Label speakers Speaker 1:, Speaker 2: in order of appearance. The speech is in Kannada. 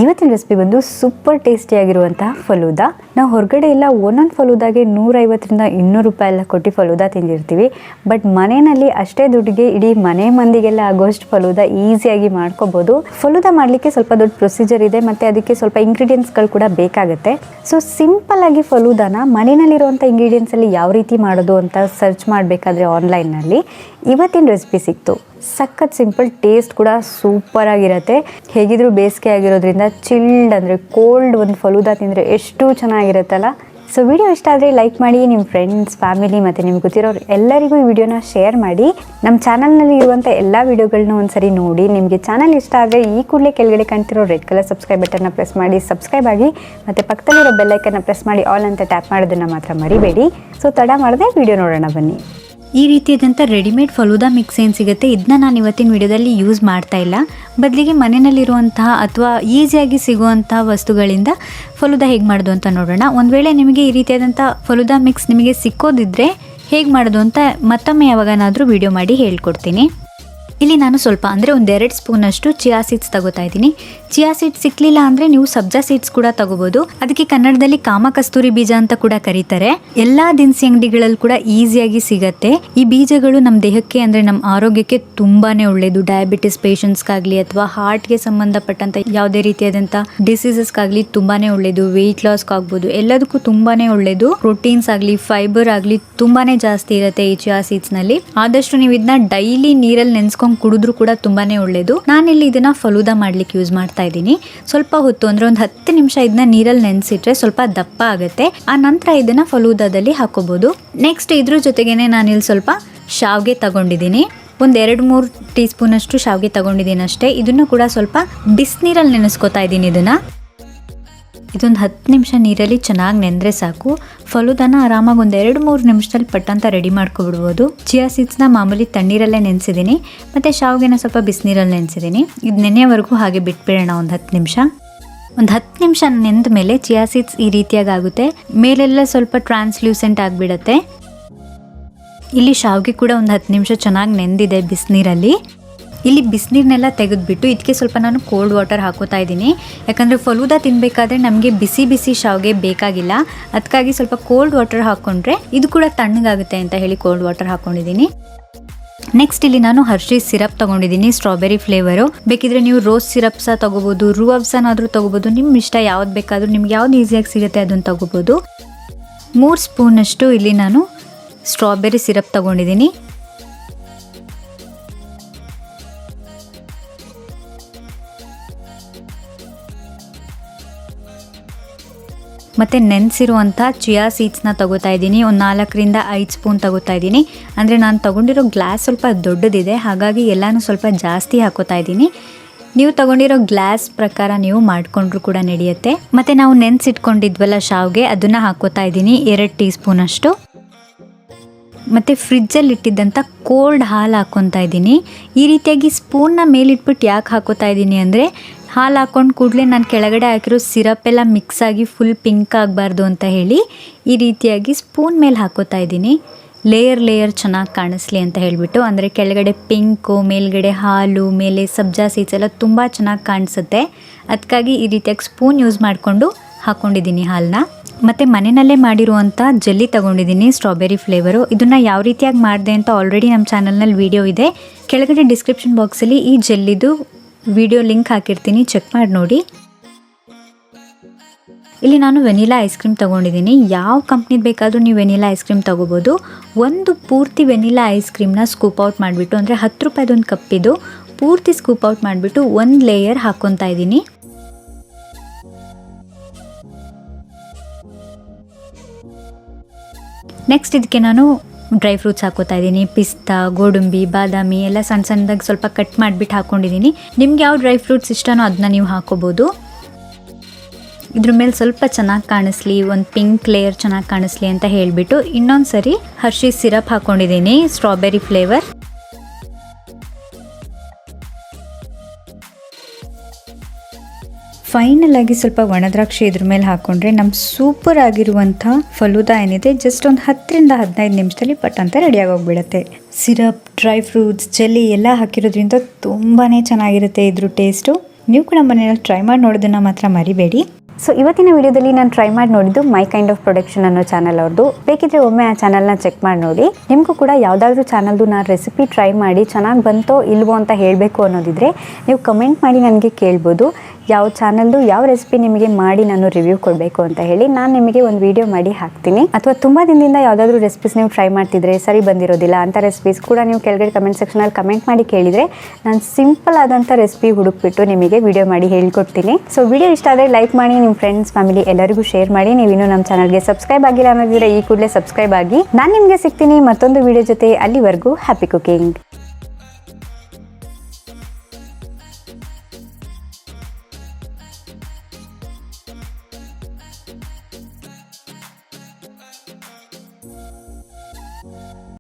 Speaker 1: ಇವತ್ತಿನ ರೆಸಿಪಿ ಬಂದು ಸೂಪರ್ ಟೇಸ್ಟಿಯಾಗಿರುವಂತಹ ಫಲೂದಾ. ನಾವು ಹೊರಗಡೆ ಎಲ್ಲ ಒಂದೊಂದು ಫಲೂದಾಗೆ 150ರಿಂದ 200 ರೂಪಾಯಿ ಎಲ್ಲ ಕೊಟ್ಟು ಫಲೂದಾ ತಿಂದಿರ್ತೀವಿ. ಬಟ್ ಮನೆಯಲ್ಲಿ ಅಷ್ಟೇ ದುಡ್ಡಿಗೆ ಇಡೀ ಮನೆ ಮಂದಿಗೆಲ್ಲ ಆಗೋಷ್ಟು ಫಲೂದಾ ಈಸಿಯಾಗಿ ಮಾಡ್ಕೋಬೋದು. ಫಲೂದಾ ಮಾಡಲಿಕ್ಕೆ ಸ್ವಲ್ಪ ದೊಡ್ಡ ಪ್ರೊಸೀಜರ್ ಇದೆ ಮತ್ತು ಅದಕ್ಕೆ ಸ್ವಲ್ಪ ಇಂಗ್ರೀಡಿಯೆಂಟ್ಸ್ಗಳು ಕೂಡ ಬೇಕಾಗುತ್ತೆ. ಸೊ ಸಿಂಪಲ್ ಆಗಿ ಫಲೂದಾನ ಮನೆಯಲ್ಲಿರುವಂಥ ಇಂಗ್ರೀಡಿಯೆಂಟ್ಸಲ್ಲಿ ಯಾವ ರೀತಿ ಮಾಡೋದು ಅಂತ ಸರ್ಚ್ ಮಾಡಬೇಕಾದ್ರೆ ಆನ್ಲೈನ್ನಲ್ಲಿ ಇವತ್ತಿನ ರೆಸಿಪಿ ಸಿಕ್ತು. ಸಖತ್ ಸಿಂಪಲ್, ಟೇಸ್ಟ್ ಕೂಡ ಸೂಪರ್ ಆಗಿರುತ್ತೆ. ಹೇಗಿದ್ರು ಬೇಸಿಗೆ ಆಗಿರೋದ್ರಿಂದ ಚಿಲ್ಡ್ ಅಂದರೆ ಕೋಲ್ಡ್ ಒಂದು ಫಲೂದಾ ತಿಂದರೆ ಎಷ್ಟು ಚೆನ್ನಾಗಿರುತ್ತಲ್ಲ. ಸೊ ವಿಡಿಯೋ ಇಷ್ಟ ಆದರೆ ಲೈಕ್ ಮಾಡಿ, ನಿಮ್ಮ ಫ್ರೆಂಡ್ಸ್, ಫ್ಯಾಮಿಲಿ ಮತ್ತು ನಿಮ್ಗೆ ಗೊತ್ತಿರೋರು ಎಲ್ಲರಿಗೂ ಈ ವಿಡಿಯೋನ ಶೇರ್ ಮಾಡಿ. ನಮ್ಮ ಚಾನಲ್ನಲ್ಲಿ ಇರುವಂಥ ಎಲ್ಲ ವೀಡಿಯೋಗಳನ್ನ ಒಂದ್ಸರಿ ನೋಡಿ. ನಿಮಗೆ ಚಾನಲ್ ಇಷ್ಟ ಆದರೆ ಈ ಕೂಡಲೇ ಕೆಳಗಡೆ ಕಾಣ್ತಿರೋ ರೆಡ್ ಕಲರ್ ಸಬ್ಸ್ಕ್ರೈಬ್ ಬಟನ್ನ ಪ್ರೆಸ್ ಮಾಡಿ ಸಬ್ಸ್ಕ್ರೈಬ್ ಆಗಿ, ಮತ್ತು ಪಕ್ಕದಲ್ಲಿರೋ ಬೆಲ್ಲೈಕನ್ನ ಪ್ರೆಸ್ ಮಾಡಿ ಆಲ್ ಅಂತ ಟ್ಯಾಪ್ ಮಾಡೋದನ್ನು ಮಾತ್ರ ಮರಿಬೇಡಿ. ಸೊ ತಡ ಮಾಡದೆ ವಿಡಿಯೋ ನೋಡೋಣ ಬನ್ನಿ.
Speaker 2: ಈ ರೀತಿಯಾದಂಥ ರೆಡಿಮೇಡ್ ಫಲೂದಾ ಮಿಕ್ಸ್ ಏನು ಸಿಗುತ್ತೆ, ಇದನ್ನ ನಾನು ಇವತ್ತಿನ ವಿಡಿಯೋದಲ್ಲಿ ಯೂಸ್ ಮಾಡ್ತಾ ಇಲ್ಲ. ಬದಲಿಗೆ ಮನೆಯಲ್ಲಿರುವಂತಹ ಅಥವಾ ಈಸಿಯಾಗಿ ಸಿಗುವಂತಹ ವಸ್ತುಗಳಿಂದ ಫಲೂದಾ ಹೇಗೆ ಮಾಡೋದು ಅಂತ ನೋಡೋಣ. ಒಂದು ವೇಳೆ ನಿಮಗೆ ಈ ರೀತಿಯಾದಂಥ ಫಲೂದಾ ಮಿಕ್ಸ್ ನಿಮಗೆ ಸಿಕ್ಕೋದಿದ್ರೆ ಹೇಗೆ ಮಾಡೋದು ಅಂತ ಮತ್ತೊಮ್ಮೆ ಯಾವಾಗನಾದರೂ ವಿಡಿಯೋ ಮಾಡಿ ಹೇಳ್ಕೊಡ್ತೀನಿ. ಇಲ್ಲಿ ನಾನು ಸ್ವಲ್ಪ ಅಂದರೆ 1-2 ಸ್ಪೂನಷ್ಟು ಚಿಯಾ ಸೀಡ್ಸ್ ತಗೋತಾ ಇದ್ದೀನಿ. ಚಿಯಾ ಸೀಡ್ಸ್ ಸಿಕ್ಕಲಿಲ್ಲ ಅಂದರೆ ನೀವು ಸಬ್ಜಾ ಸೀಡ್ಸ್ ಕೂಡ ತಗೋಬೋದು. ಅದಕ್ಕೆ ಕನ್ನಡದಲ್ಲಿ ಕಾಮ ಕಸ್ತೂರಿ ಬೀಜ ಅಂತ ಕೂಡ ಕರೀತಾರೆ. ಎಲ್ಲ ದಿನಸಿ ಅಂಗಡಿಗಳಲ್ಲಿ ಕೂಡ ಈಸಿಯಾಗಿ ಸಿಗತ್ತೆ. ಈ ಬೀಜಗಳು ನಮ್ಮ ದೇಹಕ್ಕೆ ಅಂದರೆ ನಮ್ಮ ಆರೋಗ್ಯಕ್ಕೆ ತುಂಬಾ ಒಳ್ಳೆಯದು. ಡಯಾಬಿಟಿಸ್ ಪೇಷಂಟ್ಸ್ಗಾಗಲಿ ಅಥವಾ ಹಾರ್ಟ್ಗೆ ಸಂಬಂಧಪಟ್ಟಂಥ ಯಾವುದೇ ರೀತಿಯಾದಂಥ ಡಿಸೀಸಸ್ಗಾಗಲಿ ತುಂಬಾ ಒಳ್ಳೆಯದು. ವೆಯ್ಟ್ ಲಾಸ್ಗಾಗ್ಬೋದು, ಎಲ್ಲದಕ್ಕೂ ತುಂಬಾ ಒಳ್ಳೆಯದು. ಪ್ರೋಟೀನ್ಸ್ ಆಗಲಿ ಫೈಬರ್ ಆಗಲಿ ತುಂಬಾ ಜಾಸ್ತಿ ಇರುತ್ತೆ ಈ ಚಿಯಾ ಸೀಡ್ಸ್ನಲ್ಲಿ. ಆದಷ್ಟು ನೀವು ಇದನ್ನ ಡೈಲಿ ನೀರಲ್ಲಿ ನೆನೆಸ್ಕೊಂಡು ಕುಡಿದ್ರು ಕೂಡ ತುಂಬಾನೇ ಒಳ್ಳೇದು. ನಾನಿಲ್ಲಿ ಇದನ್ನ ಫಲೂದಾ ಮಾಡ್ಲಿಕ್ಕೆ ಯೂಸ್ ಮಾಡ್ತಾ ಇದ್ದೀನಿ. ಸ್ವಲ್ಪ ಹೊತ್ತು ಅಂದ್ರೆ ಒಂದು 10 ನಿಮಿಷ ಇದನ್ನ ನೀರಲ್ಲಿ ನೆನೆಸಿಟ್ರೆ ಸ್ವಲ್ಪ ದಪ್ಪ ಆಗುತ್ತೆ. ಆ ನಂತರ ಇದನ್ನ ಫಲೂದಾದಲ್ಲಿ ಹಾಕೋಬಹುದು. ನೆಕ್ಸ್ಟ್ ಇದ್ರ ಜೊತೆಗೇನೆ ನಾನಿಲ್ಲಿ ಸ್ವಲ್ಪ ಶಾವ್ಗೆ ತಗೊಂಡಿದ್ದೀನಿ. ಒಂದು 2-3 ಟೀ ಸ್ಪೂನ್ ಅಷ್ಟು ಶಾವ್ಗೆ ತಗೊಂಡಿದ್ದೀನಿ ಅಷ್ಟೇ. ಇದನ್ನು ಕೂಡ ಸ್ವಲ್ಪ ಬಿಸಿನೀರಲ್ಲಿ ನೆನೆಸ್ಕೊತಾ ಇದ್ದೀನಿ. ಇದೊಂದು 10 ನಿಮಿಷ ನೀರಲ್ಲಿ ಚೆನ್ನಾಗಿ ನೆಂದರೆ ಸಾಕು. ಫಲೂದಾನ ಆರಾಮಾಗಿ ಒಂದು 2-3 ನಿಮಿಷದಲ್ಲಿ ಪಟ್ಟಂತ ರೆಡಿ ಮಾಡ್ಕೊಬಿಡ್ಬೋದು. ಚಿಯಾ ಸೀಡ್ಸ್ನ ಮಾಮೂಲಿ ತಣ್ಣೀರಲ್ಲೇ ನೆನೆಸಿದ್ದೀನಿ, ಮತ್ತು ಶಾವ್ಗೆನ ಸ್ವಲ್ಪ ಬಿಸಿನೀರಲ್ಲಿ ನೆನೆಸಿದ್ದೀನಿ. ಇದು ನೆನೆಯವರೆಗೂ ಹಾಗೆ ಬಿಟ್ಬಿಡೋಣ ಒಂದು 10 ನಿಮಿಷ. ಒಂದು 10 ನಿಮಿಷ ನೆಂದ ಮೇಲೆ ಚಿಯಾ ಸೀಡ್ಸ್ ಈ ರೀತಿಯಾಗಿ ಆಗುತ್ತೆ. ಮೇಲೆಲ್ಲ ಸ್ವಲ್ಪ ಟ್ರಾನ್ಸ್ಲ್ಯೂಸೆಂಟ್ ಆಗಿಬಿಡುತ್ತೆ. ಇಲ್ಲಿ ಶಾವ್ಗೆ ಕೂಡ ಒಂದು 10 ನಿಮಿಷ ಚೆನ್ನಾಗಿ ನೆಂದಿದೆ ಬಿಸಿನೀರಲ್ಲಿ. ಇಲ್ಲಿ ಬಿಸಿನೀರನ್ನೆಲ್ಲ ತೆಗೆದುಬಿಟ್ಟು ಇದಕ್ಕೆ ಸ್ವಲ್ಪ ನಾನು ಕೋಲ್ಡ್ ವಾಟರ್ ಹಾಕೋತಾ ಇದ್ದೀನಿ. ಯಾಕಂದರೆ ಫಲೂದಾ ತಿನ್ನಬೇಕಾದ್ರೆ ನಮಗೆ ಬಿಸಿ ಬಿಸಿ ಶಾವ್ಗೆ ಬೇಕಾಗಿಲ್ಲ. ಅದಕ್ಕಾಗಿ ಸ್ವಲ್ಪ ಕೋಲ್ಡ್ ವಾಟರ್ ಹಾಕ್ಕೊಂಡ್ರೆ ಇದು ಕೂಡ ತಣ್ಣಗಾಗುತ್ತೆ ಅಂತ ಹೇಳಿ ಕೋಲ್ಡ್ ವಾಟರ್ ಹಾಕ್ಕೊಂಡಿದ್ದೀನಿ. ನೆಕ್ಸ್ಟ್ ಇಲ್ಲಿ ನಾನು ಹರ್ಷೀಸ್ ಸಿರಪ್ ತೊಗೊಂಡಿದ್ದೀನಿ, ಸ್ಟ್ರಾಬೆರಿ ಫ್ಲೇವರು. ಬೇಕಿದ್ರೆ ನೀವು ರೋಸ್ ಸಿರಪ್ ಸಹ ತೊಗೋಬೋದು, ರೂ ಅಫ್ಸಾನಾದರೂ ತೊಗೋಬೋದು. ನಿಮ್ಮ ಇಷ್ಟ ಯಾವ್ದು ಬೇಕಾದರೂ, ನಿಮ್ಗೆ ಯಾವ್ದು ಈಸಿಯಾಗಿ ಸಿಗುತ್ತೆ ಅದನ್ನು ತೊಗೋಬೋದು. 3 ಸ್ಪೂನಷ್ಟು ಇಲ್ಲಿ ನಾನು ಸ್ಟ್ರಾಬೆರಿ ಸಿರಪ್ ತೊಗೊಂಡಿದ್ದೀನಿ. ಮತ್ತು ನೆನೆಸಿರುವಂಥ ಚಿಯಾ ಸೀಡ್ಸ್ನ ತಗೋತಾ ಇದ್ದೀನಿ. ಒಂದು 4ರಿಂದ 5 ಸ್ಪೂನ್ ತಗೋತಾ ಇದ್ದೀನಿ. ಅಂದರೆ ನಾನು ತೊಗೊಂಡಿರೋ ಗ್ಲಾಸ್ ಸ್ವಲ್ಪ ದೊಡ್ಡದಿದೆ, ಹಾಗಾಗಿ ಎಲ್ಲನೂ ಸ್ವಲ್ಪ ಜಾಸ್ತಿ ಹಾಕೋತಾ ಇದ್ದೀನಿ. ನೀವು ತೊಗೊಂಡಿರೋ ಗ್ಲಾಸ್ ಪ್ರಕಾರ ನೀವು ಮಾಡಿಕೊಂಡ್ರು ಕೂಡ ನಡೆಯುತ್ತೆ. ಮತ್ತು ನಾವು ನೆನೆಸಿಟ್ಕೊಂಡಿದ್ವಲ್ಲ ಶಾವ್ಗೆ, ಅದನ್ನು ಹಾಕೋತಾ ಇದ್ದೀನಿ 2 ಟೀ ಸ್ಪೂನಷ್ಟು. ಮತ್ತು ಫ್ರಿಜ್ಜಲ್ಲಿ ಇಟ್ಟಿದ್ದಂಥ ಕೋಲ್ಡ್ ಹಾಲು ಹಾಕ್ಕೊತಾ ಇದ್ದೀನಿ. ಈ ರೀತಿಯಾಗಿ ಸ್ಪೂನ್ನ ಮೇಲಿಟ್ಬಿಟ್ಟು ಯಾಕೆ ಹಾಕೋತಾ ಇದ್ದೀನಿ ಅಂದರೆ, ಹಾಲು ಹಾಕ್ಕೊಂಡು ಕೂಡಲೇ ನಾನು ಕೆಳಗಡೆ ಹಾಕಿರೋ ಸಿರಪ್ ಎಲ್ಲ ಮಿಕ್ಸ್ ಆಗಿ ಫುಲ್ ಪಿಂಕ್ ಆಗಬಾರ್ದು ಅಂತ ಹೇಳಿ ಈ ರೀತಿಯಾಗಿ ಸ್ಪೂನ್ ಮೇಲೆ ಹಾಕೋತಾ ಇದ್ದೀನಿ. ಲೇಯರ್ ಚೆನ್ನಾಗಿ ಕಾಣಿಸ್ಲಿ ಅಂತ ಹೇಳಿಬಿಟ್ಟು. ಅಂದರೆ ಕೆಳಗಡೆ ಪಿಂಕು, ಮೇಲ್ಗಡೆ ಹಾಲು, ಮೇಲೆ ಸಬ್ಜಾ ಸೀಡ್ಸ್ ಎಲ್ಲ ತುಂಬ ಚೆನ್ನಾಗಿ ಕಾಣಿಸುತ್ತೆ. ಅದಕ್ಕಾಗಿ ಈ ರೀತಿಯಾಗಿ ಸ್ಪೂನ್ ಯೂಸ್ ಮಾಡಿಕೊಂಡು ಹಾಕ್ಕೊಂಡಿದ್ದೀನಿ ಹಾಲನ್ನ. ಮತ್ತು ಮನೆಯಲ್ಲೇ ಮಾಡಿರುವಂಥ ಜೆಲ್ಲಿ ತೊಗೊಂಡಿದ್ದೀನಿ, ಸ್ಟ್ರಾಬೆರಿ ಫ್ಲೇವರು. ಇದನ್ನು ಯಾವ ರೀತಿಯಾಗಿ ಮಾಡಿದೆ ಅಂತ ಆಲ್ರೆಡಿ ನಮ್ಮ ಚಾನಲ್ನಲ್ಲಿ ವಿಡಿಯೋ ಇದೆ. ಕೆಳಗಡೆ ಡಿಸ್ಕ್ರಿಪ್ಷನ್ ಬಾಕ್ಸಲ್ಲಿ ಈ ಜೆಲ್ಲಿದು ವಿಡಿಯೋ ಲಿಂಕ್ ಹಾಕಿರ್ತೀನಿ, ಚೆಕ್ ಮಾಡಿ ನೋಡಿ. ಇಲ್ಲಿ ನಾನು ವೆನಿಲಾ ಐಸ್ ಕ್ರೀಮ್ ತೊಗೊಂಡಿದ್ದೀನಿ. ಯಾವ ಕಂಪ್ನಿದು ಬೇಕಾದರೂ ನೀವು ವೆನಿಲಾ ಐಸ್ ಕ್ರೀಮ್ ತೊಗೋಬೋದು. ಒಂದು ಪೂರ್ತಿ ವೆನಿಲಾ ಐಸ್ ಕ್ರೀಮ್ನ ಸ್ಕೂಪ್ ಔಟ್ ಮಾಡಿಬಿಟ್ಟು, ಅಂದರೆ 10 ರೂಪಾಯಿದೊಂದು ಕಪ್ಪಿದು ಪೂರ್ತಿ ಸ್ಕೂಪ್ ಔಟ್ ಮಾಡಿಬಿಟ್ಟು ಒಂದು ಲೇಯರ್ ಹಾಕ್ಕೊತಾ ಇದ್ದೀನಿ. ನೆಕ್ಸ್ಟ್ ಇದಕ್ಕೆ ನಾನು ಡ್ರೈ ಫ್ರೂಟ್ಸ್ ಹಾಕೋತಾ ಇದ್ದೀನಿ. ಪಿಸ್ತಾ, ಗೋಡಂಬಿ, ಬಾದಾಮಿ ಎಲ್ಲ ಸಣ್ಣದಾಗಿ ಸ್ವಲ್ಪ ಕಟ್ ಮಾಡಿಬಿಟ್ಟು ಹಾಕ್ಕೊಂಡಿದ್ದೀನಿ. ನಿಮ್ಗೆ ಯಾವ ಡ್ರೈ ಫ್ರೂಟ್ಸ್ ಇಷ್ಟನೋ ಅದನ್ನ ನೀವು ಹಾಕೋಬೋದು. ಇದ್ರ ಮೇಲೆ ಸ್ವಲ್ಪ ಚೆನ್ನಾಗಿ ಕಾಣಿಸ್ಲಿ, ಒಂದು ಪಿಂಕ್ ಲೇಯರ್ ಚೆನ್ನಾಗಿ ಕಾಣಿಸ್ಲಿ ಅಂತ ಹೇಳಿಬಿಟ್ಟು ಇನ್ನೊಂದು ಸರಿ ಹರ್ಷೀಸ್ ಸಿರಪ್ ಹಾಕ್ಕೊಂಡಿದ್ದೀನಿ, ಸ್ಟ್ರಾಬೆರಿ ಫ್ಲೇವರ್. ಫೈನಲ್ ಆಗಿ ಸ್ವಲ್ಪ ಒಣದ್ರಾಕ್ಷಿ ಇದ್ರ ಮೇಲೆ ಹಾಕ್ಕೊಂಡ್ರೆ ನಮ್ಮ ಸೂಪರ್ ಆಗಿರುವಂಥ ಫಲೂದಾ ಏನಿದೆ ಜಸ್ಟ್ ಒಂದು 10ರಿಂದ 15 ನಿಮಿಷದಲ್ಲಿ ಪಟ್ ಅಂತ ರೆಡಿಯಾಗಿ ಹೋಗ್ಬಿಡುತ್ತೆ. ಸಿರಪ್, ಡ್ರೈ ಫ್ರೂಟ್ಸ್, ಜೆಲ್ಲಿ ಎಲ್ಲ ಹಾಕಿರೋದ್ರಿಂದ ತುಂಬಾ ಚೆನ್ನಾಗಿರುತ್ತೆ ಇದ್ರ ಟೇಸ್ಟು. ನೀವು ಕೂಡ ಮನೆಯಲ್ಲಿ ಟ್ರೈ ಮಾಡಿ ನೋಡೋದನ್ನು ಮಾತ್ರ ಮರಿಬೇಡಿ.
Speaker 1: ಸೊ ಇವತ್ತಿನ ವಿಡಿಯೋದಲ್ಲಿ ನಾನು ಟ್ರೈ ಮಾಡಿ ನೋಡಿದ್ದು ಮೈ ಕೈಂಡ್ ಆಫ್ ಪ್ರೊಡಕ್ಷನ್ ಅನ್ನೋ ಚಾನಲ್ ಅವ್ರದ್ದು. ಬೇಕಿದ್ರೆ ಒಮ್ಮೆ ಆ ಚಾನಲ್ನ ಚೆಕ್ ಮಾಡಿ ನೋಡಿ. ನಿಮಗೂ ಕೂಡ ಯಾವುದಾದ್ರೂ ಚಾನಲ್ದು ನಾನು ರೆಸಿಪಿ ಟ್ರೈ ಮಾಡಿ ಚೆನ್ನಾಗಿ ಬಂತೋ ಇಲ್ವೋ ಅಂತ ಹೇಳಬೇಕು ಅನ್ನೋದಿದ್ರೆ ನೀವು ಕಮೆಂಟ್ ಮಾಡಿ ನನಗೆ ಕೇಳ್ಬೋದು. ಯಾವ ಚಾನಲ್ದು ಯಾವ ರೆಸಿಪಿ ನಿಮಗೆ ಮಾಡಿ ನಾನು ರಿವ್ಯೂ ಕೊಡಬೇಕು ಅಂತ ಹೇಳಿ ನಾನು ನಿಮಗೆ ಒಂದು ವಿಡಿಯೋ ಮಾಡಿ ಹಾಕ್ತೀನಿ. ಅಥವಾ ತುಂಬ ದಿನದಿಂದ ಯಾವುದಾದ್ರೂ ರೆಸಿಪೀಸ್ ನೀವು ಟ್ರೈ ಮಾಡ್ತಿದ್ರೆ ಸರಿ ಬಂದಿರೋದಿಲ್ಲ ಅಂತ ರೆಸಿಪೀಸ್ ಕೂಡ ನೀವು ಕೆಳಗಡೆ ಕಮೆಂಟ್ ಸೆಕ್ಷನಲ್ಲಿ ಕಮೆಂಟ್ ಮಾಡಿ ಕೇಳಿದರೆ ನಾನು ಸಿಂಪಲ್ ಆದಂಥ ರೆಸಿಪಿ ಹುಡುಕ್ಬಿಟ್ಟು ನಿಮಗೆ ವಿಡಿಯೋ ಮಾಡಿ ಹೇಳ್ಕೊಡ್ತೀನಿ. ಸೊ ವಿಡಿಯೋ ಇಷ್ಟ ಆದರೆ ಲೈಕ್ ಮಾಡಿ, ನಿಮ್ಮ ಫ್ರೆಂಡ್ಸ್ ಫ್ಯಾಮಿಲಿ ಎಲ್ಲರಿಗೂ ಶೇರ್ ಮಾಡಿ. ನೀವಿನ್ನೂ ನಮ್ಮ ಚಾನಲ್ಗೆ ಸಬ್ಸ್ಕ್ರೈಬ್ ಆಗಿಲ್ಲ ಅನ್ನೋದಿದ್ರೆ ಈ ಕೂಡಲೇ ಸಬ್ಸ್ಕ್ರೈಬ್ ಆಗಿ. ನಾನು ನಿಮಗೆ ಸಿಗ್ತೀನಿ ಮತ್ತೊಂದು ವಿಡಿಯೋ ಜೊತೆ. ಅಲ್ಲಿವರೆಗೂ ಹ್ಯಾಪಿ ಕುಕಿಂಗ್.